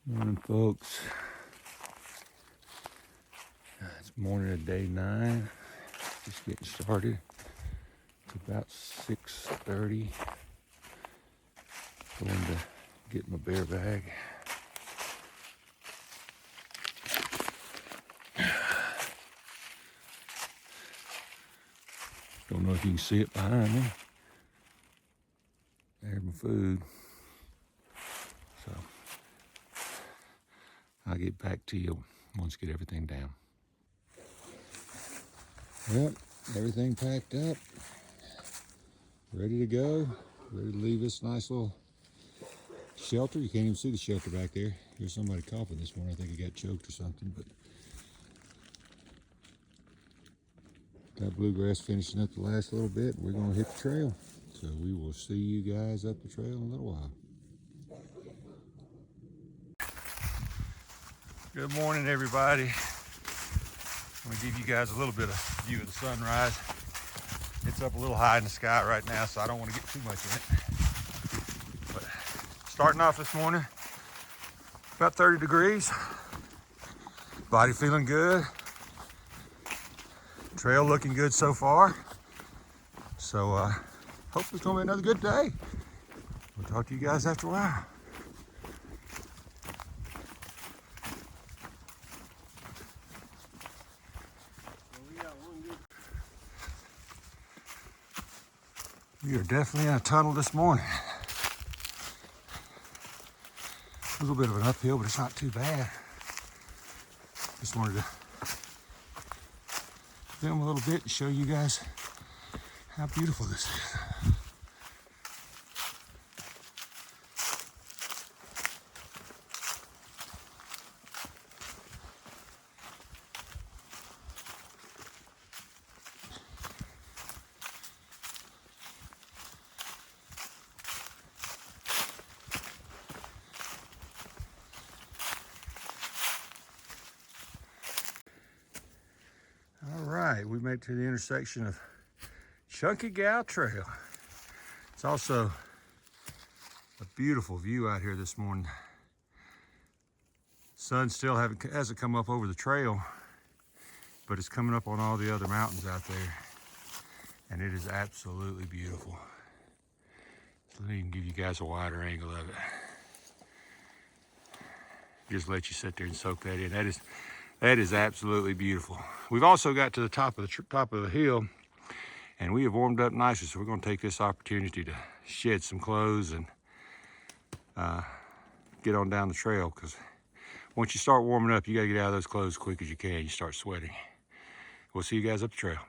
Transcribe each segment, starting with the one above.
Morning, folks. It's morning of day 9. Just getting started. It's about 6:30. Going to get my bear bag. Don't know if you can see it behind me. There's my food. So I'll get back to you once I get everything down. Yep, everything packed up. Ready to go. Ready to leave this nice little shelter. You can't even see the shelter back there. There's somebody coughing this morning. I think he got choked or something, but got bluegrass finishing up the last little bit. We're gonna hit the trail. So we will see you guys up the trail in a little while. Good morning, everybody. I'm gonna give you guys a little bit of view of the sunrise. It's up a little high in the sky right now, so I don't want to get too much in it. But starting off this morning, about 30 degrees. Body feeling good. Trail looking good so far. So hopefully it's gonna be another good day. We'll talk to you guys after a while. We are definitely in a tunnel this morning. A little bit of an uphill, but it's not too bad. Just wanted to film a little bit and show you guys how beautiful this is. All right, we made it to the intersection of Chunky Gal Trail. It's also a beautiful view out here this morning. Sun still hasn't come up over the trail, but it's coming up on all the other mountains out there, and it is absolutely beautiful. So let me give you guys a wider angle of it. Just let you sit there and soak that in. That is absolutely beautiful. We've also got to the top of the hill, and we have warmed up nicely, so we're going to take this opportunity to shed some clothes and get on down the trail, because once you start warming up, you got to get out of those clothes as quick as you can. You start sweating. We'll see you guys up the trail.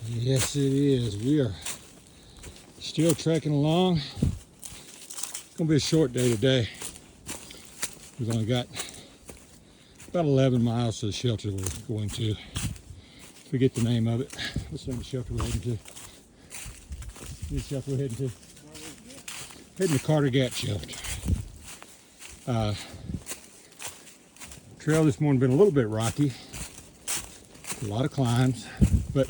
Yes, it is. We are still trekking along. It's gonna be a short day today. We've only got about 11 miles to the shelter we're going to. Forget the name of it. What's the name of the shelter we're heading to? The shelter we're heading to? Heading to Carter Gap Shelter. Trail this morning been a little bit rocky. A lot of climbs, but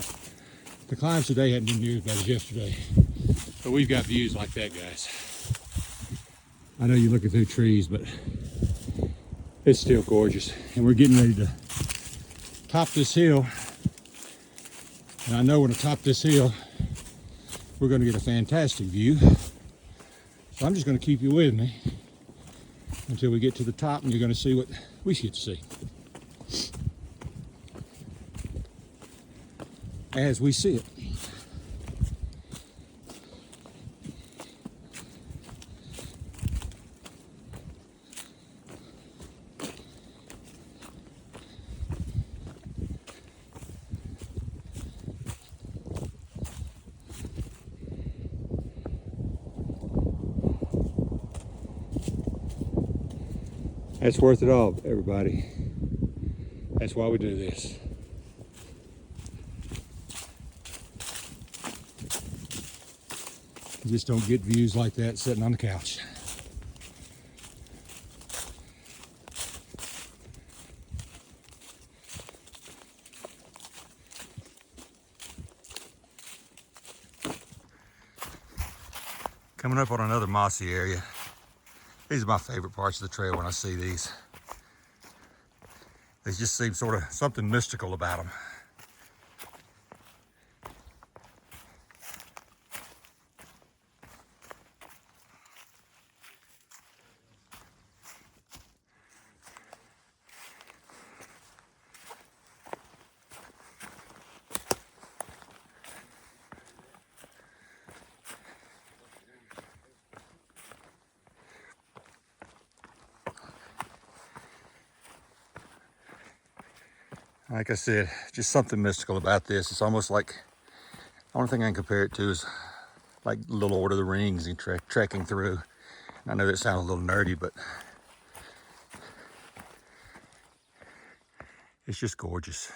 the climbs today hadn't been near as bad as yesterday. But we've got views like that, guys. I know you're looking through trees, but it's still gorgeous. And we're getting ready to top this hill. And I know when I top this hill, we're going to get a fantastic view. So I'm just going to keep you with me until we get to the top, and you're going to see what we get to see as we see it. That's worth it all, everybody. That's why we do this. You just don't get views like that sitting on the couch. Coming up on another mossy area. These are my favorite parts of the trail when I see these. They just seem sort of something mystical about them. Like I said, just something mystical about this. It's almost like, the only thing I can compare it to is like little Lord of the Rings and trekking through. I know that sounds a little nerdy, but it's just gorgeous.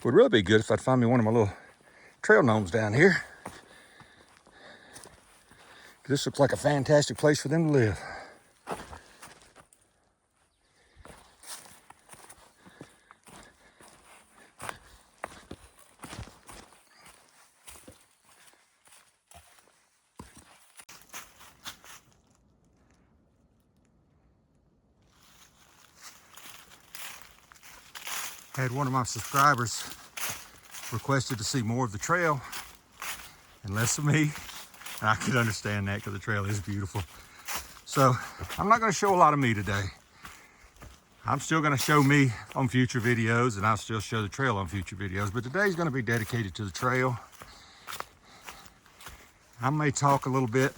Would really be good if I'd find me one of my little trail gnomes down here. This looks like a fantastic place for them to live. Had one of my subscribers requested to see more of the trail and less of me. And I could understand that because the trail is beautiful. So I'm not going to show a lot of me today. I'm still going to show me on future videos, and I'll still show the trail on future videos. But today's going to be dedicated to the trail. I may talk a little bit.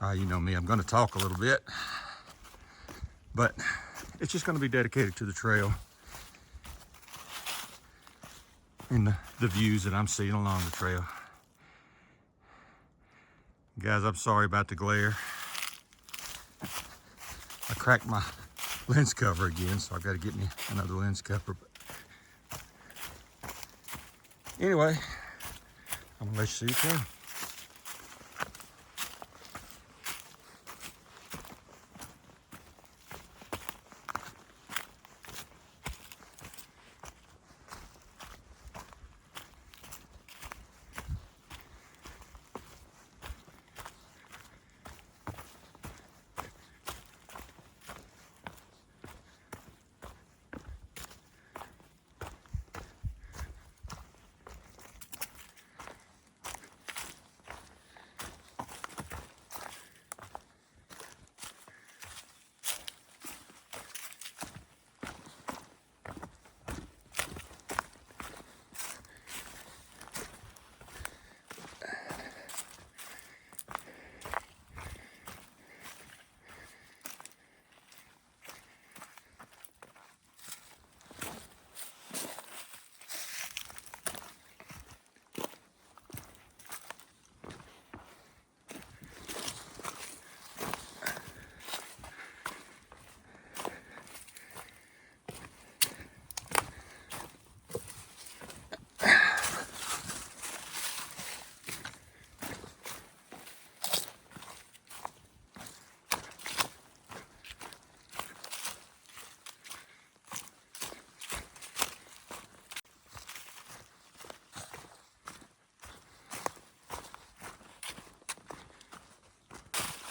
You know me, I'm going to talk a little bit. But it's just going to be dedicated to the trail and the views that I'm seeing along the trail. Guys, I'm sorry about the glare. I cracked my lens cover again, so I've got to get me another lens cover. But anyway, I'm gonna let you see the trail.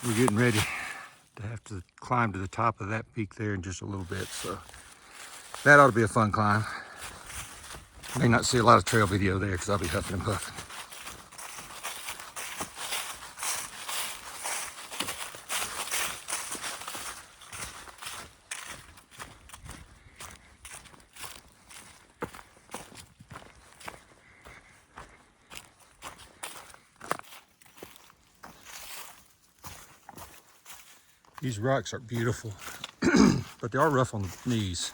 We're getting ready to have to climb to the top of that peak there in just a little bit, so that ought to be a fun climb. May not see a lot of trail video there because I'll be huffing and puffing. These rocks are beautiful, but they are rough on the knees.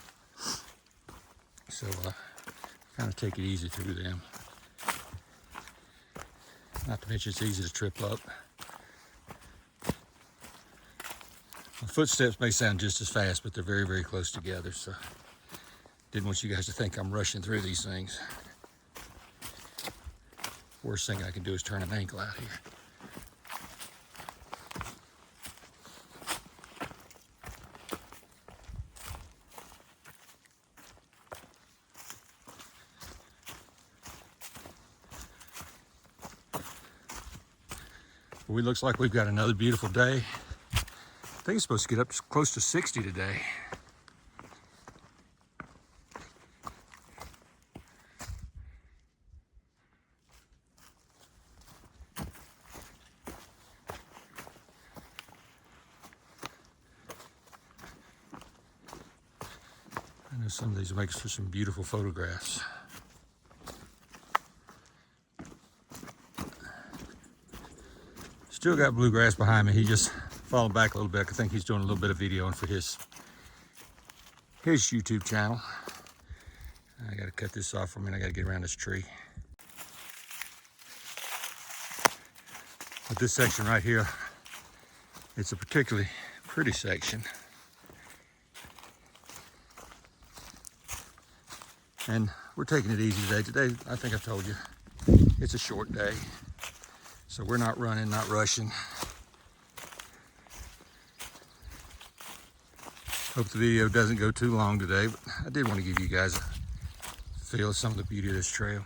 So kind of take it easy through them. Not to mention it's easy to trip up. My footsteps may sound just as fast, but they're very, very close together, so didn't want you guys to think I'm rushing through these things. Worst thing I can do is turn an ankle out here. Well, it looks like we've got another beautiful day. I think it's supposed to get up to close to 60 today. I know some of these will make for some beautiful photographs. Still got bluegrass behind me. He just fallen back a little bit. I think he's doing a little bit of videoing for his YouTube channel. I gotta cut this off for a minute. I gotta get around this tree. But this section right here, it's a particularly pretty section. And we're taking it easy today. Today, I think I've told you, it's a short day. So we're not running, not rushing. Hope the video doesn't go too long today, but I did want to give you guys a feel of some of the beauty of this trail.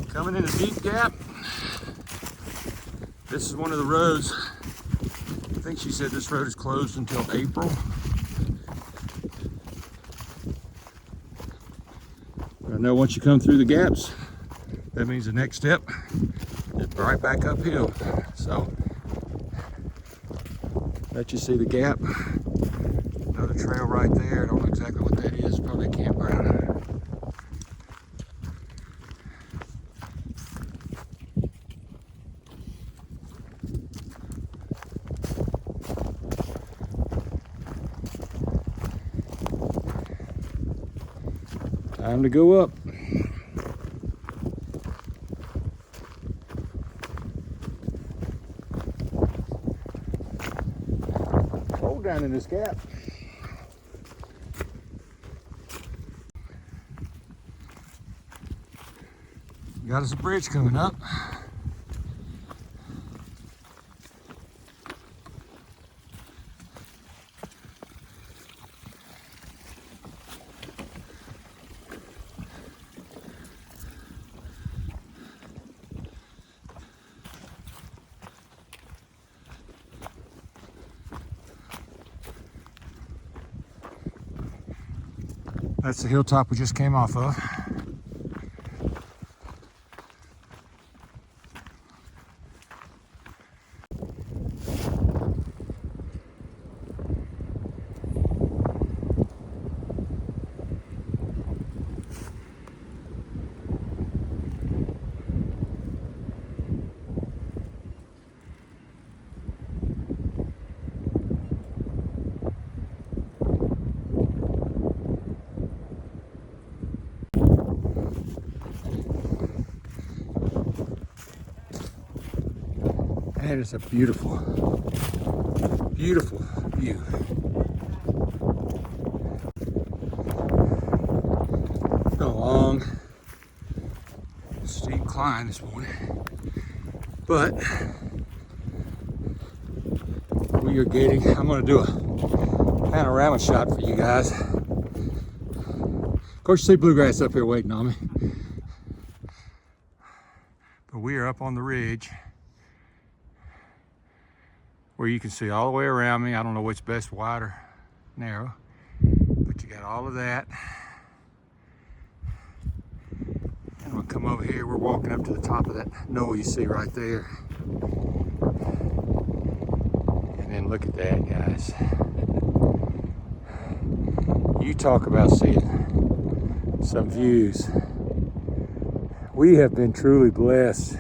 Coming in a deep gap. This is one of the roads. I think she said this road is closed until April. I know once you come through the gaps, that means the next step is right back uphill. So, let you see the gap. Another trail right there. I don't know exactly what that is. Probably a campground. Time to go up. Hold down in this gap. Got us a bridge coming up. That's the hilltop we just came off of. And it's a beautiful, beautiful view. It's been a long, steep climb this morning, but we are getting, I'm going to do a panorama shot for you guys. Of course, you see bluegrass up here waiting on me, but we are up on the ridge where you can see all the way around me. I don't know which best, wide or narrow, but you got all of that. And we'll come over here. We're walking up to the top of that knoll you see right there. And then look at that, guys. You talk about seeing some views. We have been truly blessed.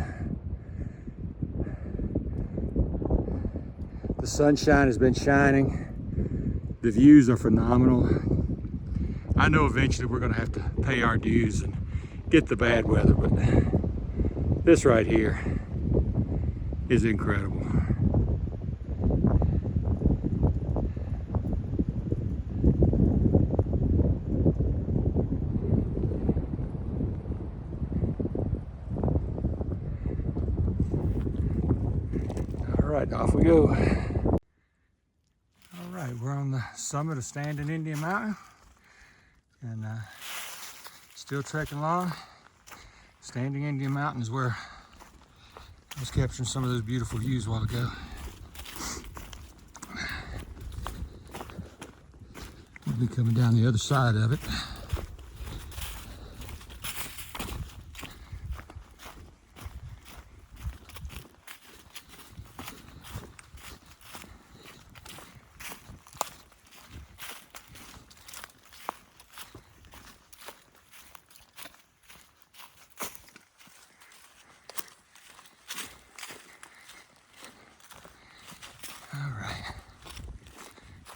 The sunshine has been shining. The views are phenomenal. I know eventually we're going to have to pay our dues and get the bad weather, but this right here is incredible. All right, off we go. All right, we're on the summit of Standing Indian Mountain and still trekking along. Standing Indian Mountain is where I was capturing some of those beautiful views a while ago. We'll be coming down the other side of it.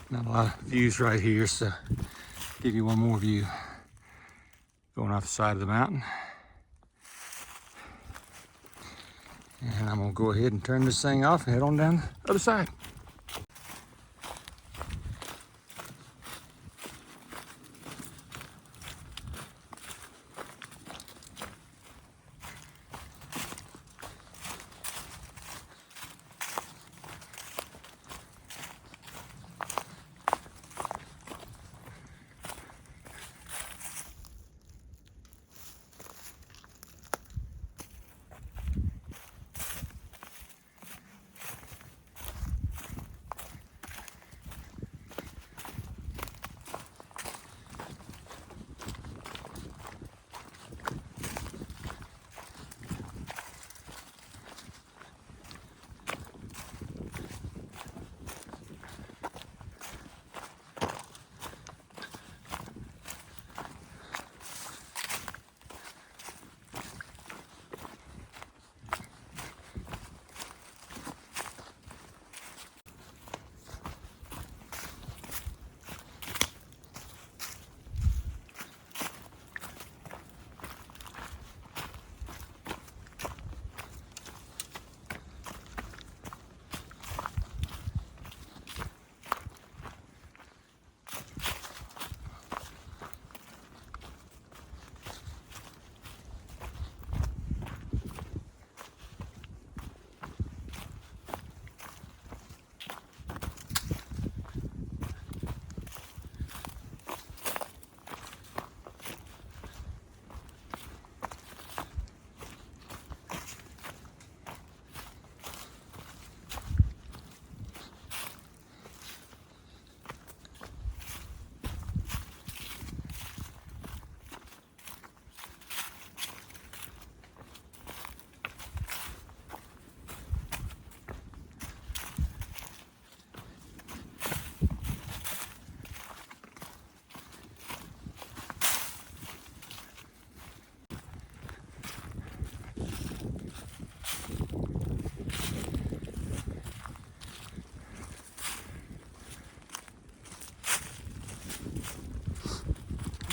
Not a lot of views right here, so give you one more view. Going off the side of the mountain. And I'm gonna go ahead and turn this thing off and head on down the other side.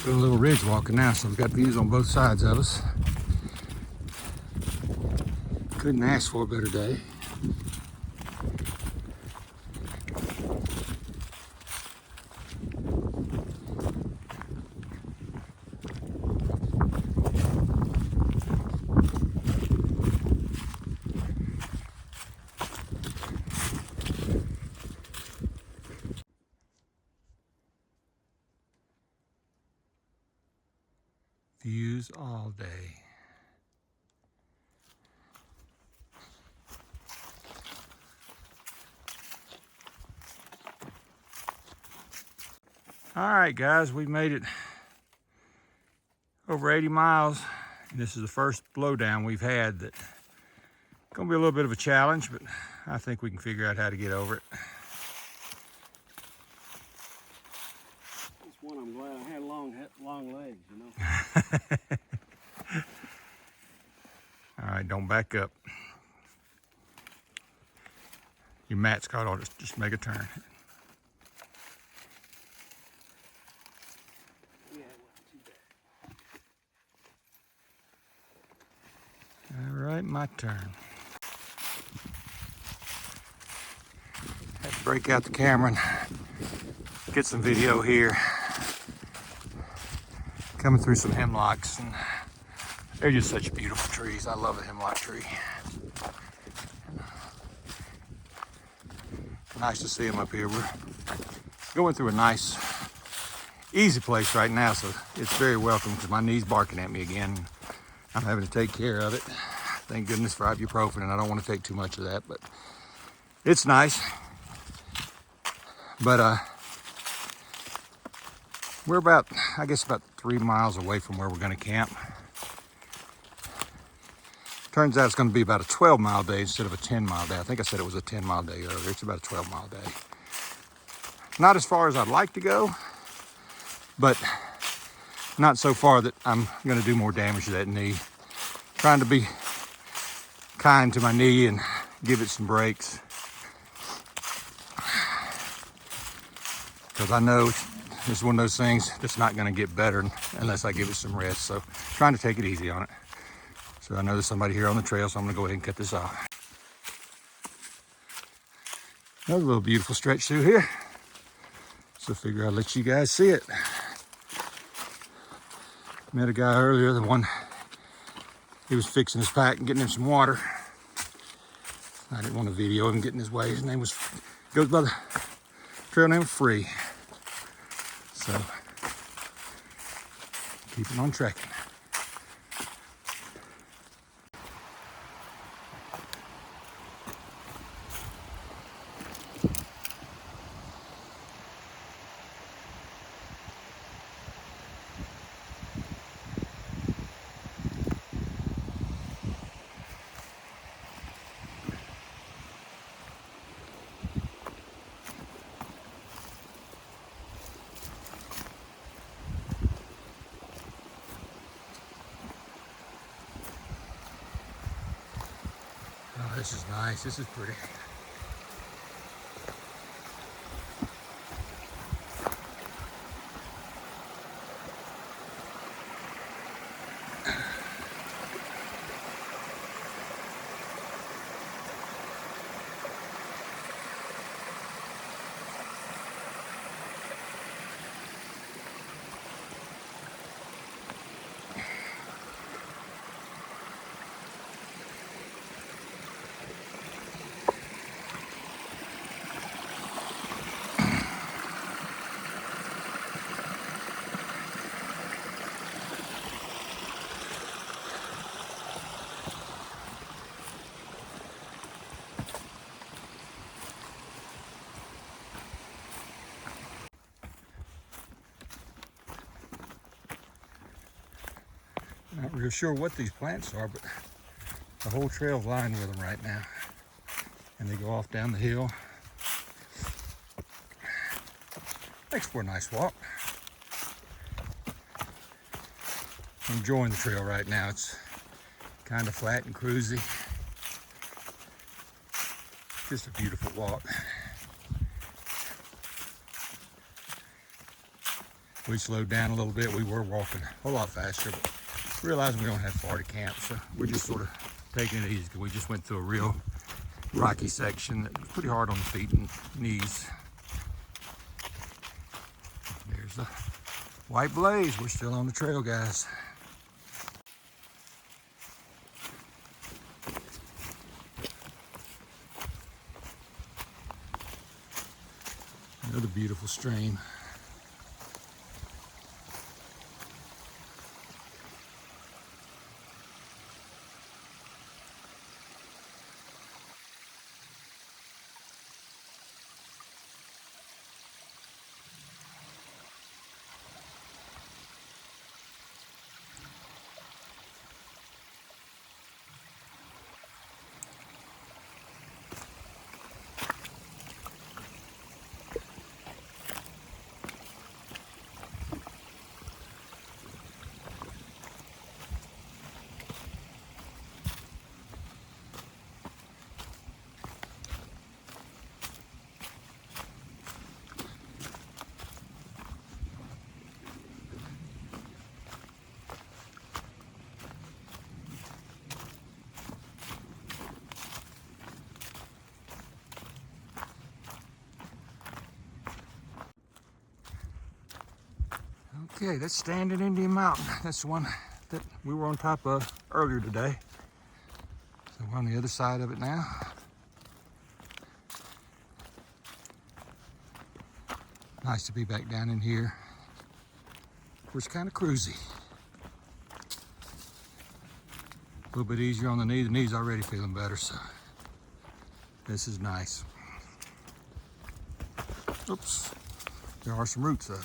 Doing a little ridge walking now, so we've got views on both sides of us. Couldn't ask for a better day. Views all day. All right, guys, we made it over 80 miles. And this is the first blowdown we've had that gonna be a little bit of a challenge, but I think we can figure out how to get over it. This one I'm glad I had long legs, you know. back up. Your mat, Scott, ought to just make a turn. Yeah, it wasn't too bad. All right, my turn. Had to break out the camera and get some video here. Coming through some hemlocks, and they're just such beautiful trees. I love a hemlock tree. Nice to see them up here. We're going through a nice, easy place right now, so it's very welcome because my knee's barking at me again. I'm having to take care of it. Thank goodness for ibuprofen, and I don't want to take too much of that, but it's nice. But we're about, I guess, about 3 miles away from where we're going to camp. Turns out it's going to be about a 12-mile day instead of a 10-mile day. I think I said it was a 10-mile day earlier. It's about a 12-mile day. Not as far as I'd like to go, but not so far that I'm going to do more damage to that knee. Trying to be kind to my knee and give it some breaks. Because I know it's one of those things that's not going to get better unless I give it some rest. So trying to take it easy on it. So I know there's somebody here on the trail, so I'm going to go ahead and cut this off. Another little beautiful stretch through here. So I figure I'll let you guys see it. Met a guy earlier, the one, he was fixing his pack and getting him some water. I didn't want to video him getting his way. His name was, goes by the trail name Free. So, keeping on trekking. Oh, this is nice. This is pretty. Not real sure what these plants are, but the whole trail's lined with them right now. And they go off down the hill. Makes for a nice walk. I'm enjoying the trail right now. It's kind of flat and cruisy. Just a beautiful walk. We slowed down a little bit. We were walking a whole lot faster, but realizing we don't have far to camp, so we're just sort of taking it easy because we just went through a real rocky section that was pretty hard on the feet and knees. There's the white blaze. We're still on the trail, guys. Another beautiful stream. Okay, that's Standing Indian Mountain. That's the one that we were on top of earlier today. So we're on the other side of it now. Nice to be back down in here. Where it's kind of cruisy. A little bit easier on the knee. The knee's already feeling better, so this is nice. Oops, there are some roots though.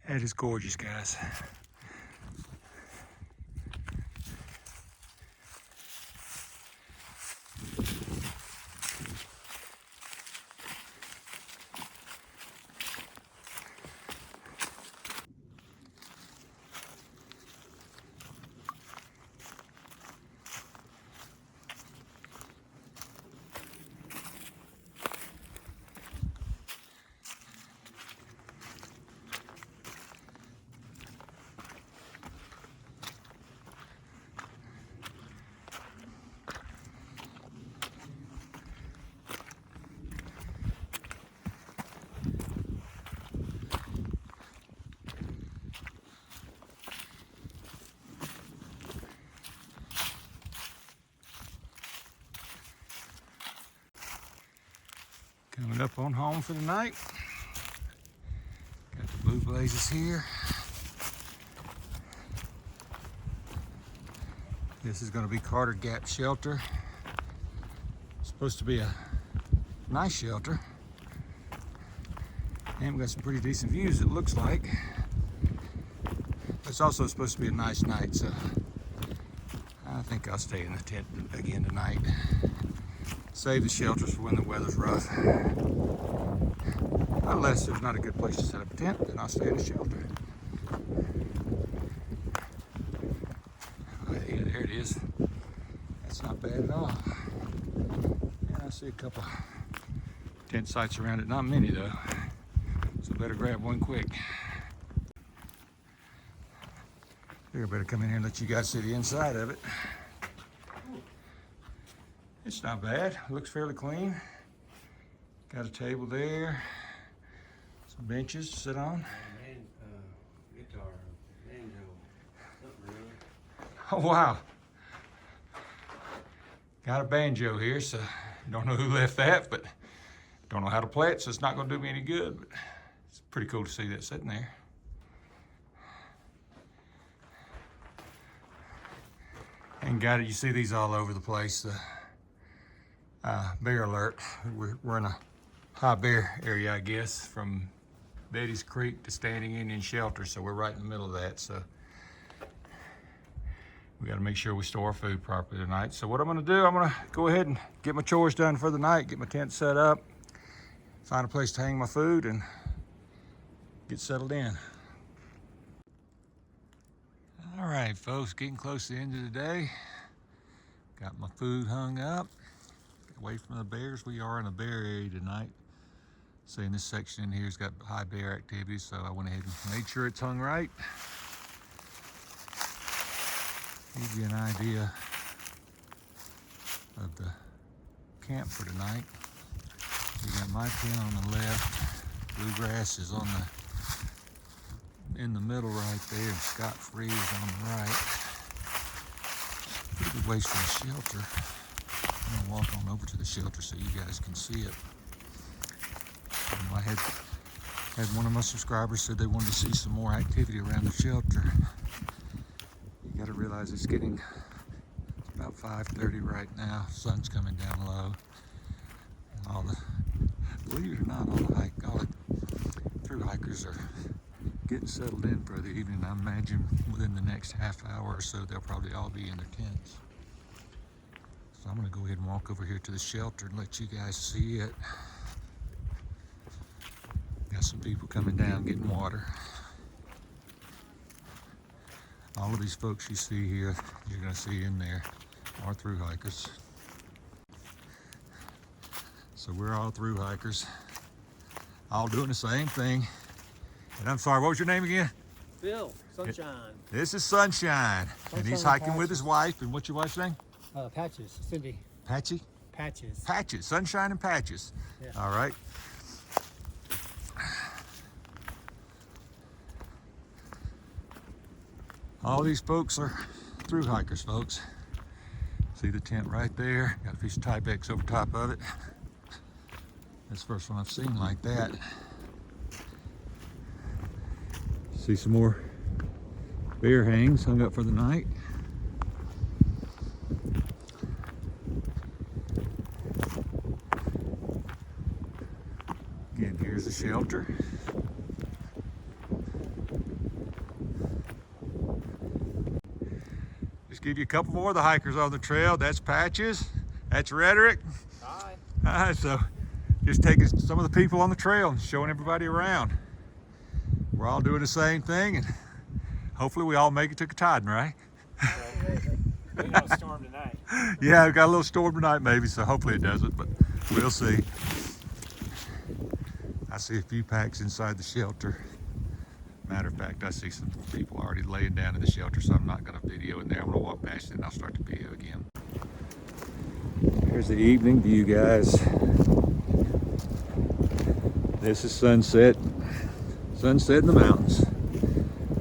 That is gorgeous, guys. Coming up on home for the night. Got the Blue Blazes here. This is going to be Carter Gap Shelter. It's supposed to be a nice shelter. And we got some pretty decent views, it looks like. It's also supposed to be a nice night, so I think I'll stay in the tent again tonight. Save the shelters for when the weather's rough. Unless there's not a good place to set up a tent, then I'll stay in the shelter. Oh, yeah, there it is. That's not bad at all. Yeah, I see a couple tent sites around it. Not many though. So better grab one quick. I better come in here and let you guys see the inside of it. It's not bad. It looks fairly clean. Got a table there. Some benches to sit on. Guitar, banjo, something really. Oh, wow. Got a banjo here, so don't know who left that, but don't know how to play it, so it's not going to do me any good. But it's pretty cool to see that sitting there. And got it. You see these all over the place. Bear alert. We're in a high bear area, I guess, from Betty's Creek to Standing Indian Shelter, so we're right in the middle of that. So we got to make sure we store our food properly tonight. So what I'm going to do, I'm going to go ahead and get my chores done for the night, get my tent set up, find a place to hang my food, and get settled in. All right, folks, getting close to the end of the day. Got my food hung up. Away from the bears. We are in a bear area tonight. So in this section in here has got high bear activity, so I went ahead and made sure it's hung right. Give you an idea of the camp for tonight. We got my tent on the left. Bluegrass is in the middle right there, and Scott Free is on the right. Pretty good ways from the shelter. I'm gonna walk on over to the shelter so you guys can see it. I had one of my subscribers said they wanted to see some more activity around the shelter. You got to realize it's about 5:30 right now. Sun's coming down low. And believe it or not, all the through hikers are getting settled in for the evening. I imagine within the next half hour or so, they'll probably all be in their tents. So I'm gonna go ahead and walk over here to the shelter and let you guys see it. Got some people coming down getting water. All of these folks you see here, you're gonna see in there are through hikers. So we're all through hikers, all doing the same thing. And I'm sorry, what was your name again? Phil, Sunshine. This is Sunshine, and he's hiking with his wife. And what's your wife's name? Patches, Cindy. Patchy? Patches. Patches, Sunshine and Patches. Yeah. All right. All these folks are through hikers, folks. See the tent right there? Got a piece of Typex over top of it. That's the first one I've seen like that. See some more bear hangs hung up for the night. Again, here's the shelter. Just give you a couple more of the hikers on the trail. That's Patches. That's Rhetoric. Hi. So just taking some of the people on the trail and showing everybody around. We're all doing the same thing, and hopefully we all make it to Katahdin, right? We got a storm tonight. Yeah, we got a little storm tonight maybe, so hopefully it doesn't, but we'll see. I see a few packs inside the shelter. Matter of fact, I see some people already laying down in the shelter, so I'm not going to video in there. I'm going to walk past it and I'll start the video again. Here's the evening view, guys. This is sunset. Sunset in the mountains.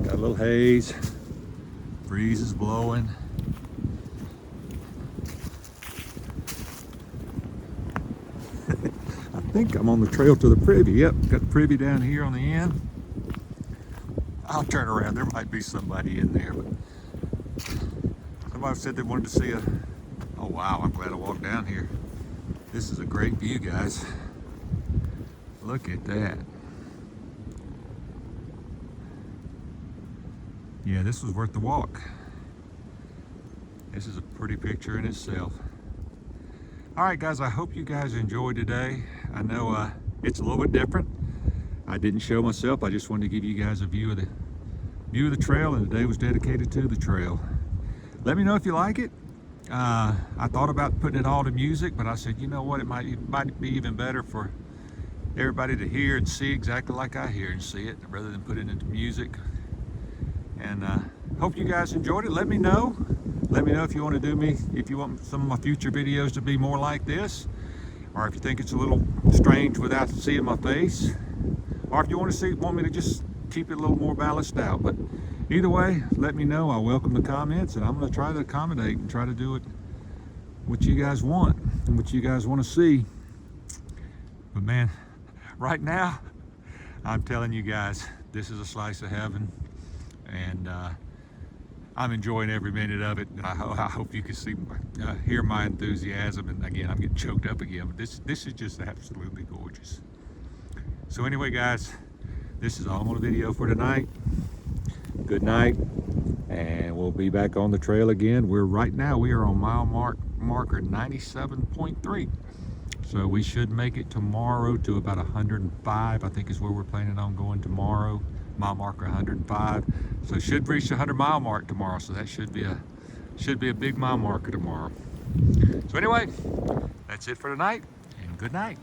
Got a little haze. Breeze is blowing. I think I'm on the trail to the Privy. Yep, got the Privy down here on the end. I'll turn around. There might be somebody in there, but somebody said they wanted to see oh wow, I'm glad I walked down here. This is a great view, guys. Look at that. Yeah, this was worth the walk. This is a pretty picture in itself. All right, guys, I hope you guys enjoyed today. I know it's a little bit different. I didn't show myself. I just wanted to give you guys a view of the trail, and the day was dedicated to the trail. Let me know if you like it. I thought about putting it all to music, but I said, you know what, it might be even better for everybody to hear and see exactly like I hear and see it, rather than put it into music. And hope you guys enjoyed it. Let me know. Let me know if you want some of my future videos to be more like this, or if you think it's a little strange without seeing my face, or if you want me to just keep it a little more balanced out. But either way, let me know. I welcome the comments, and I'm going to try to accommodate and try to do it what you guys want and what you guys want to see. But man, right now, I'm telling you guys, this is a slice of heaven, and I'm enjoying every minute of it. I hope you can hear my enthusiasm. And again, I'm getting choked up again. But this is just absolutely gorgeous. So anyway, guys, this is all on the video for tonight. Good night, and we'll be back on the trail again. We are on mile marker 97.3. So we should make it tomorrow to about 105, I think is where we're planning on going tomorrow. Mile marker 105. So should reach the 100-mile mark tomorrow. So that should be a big mile marker tomorrow. So anyway, that's it for tonight, and good night.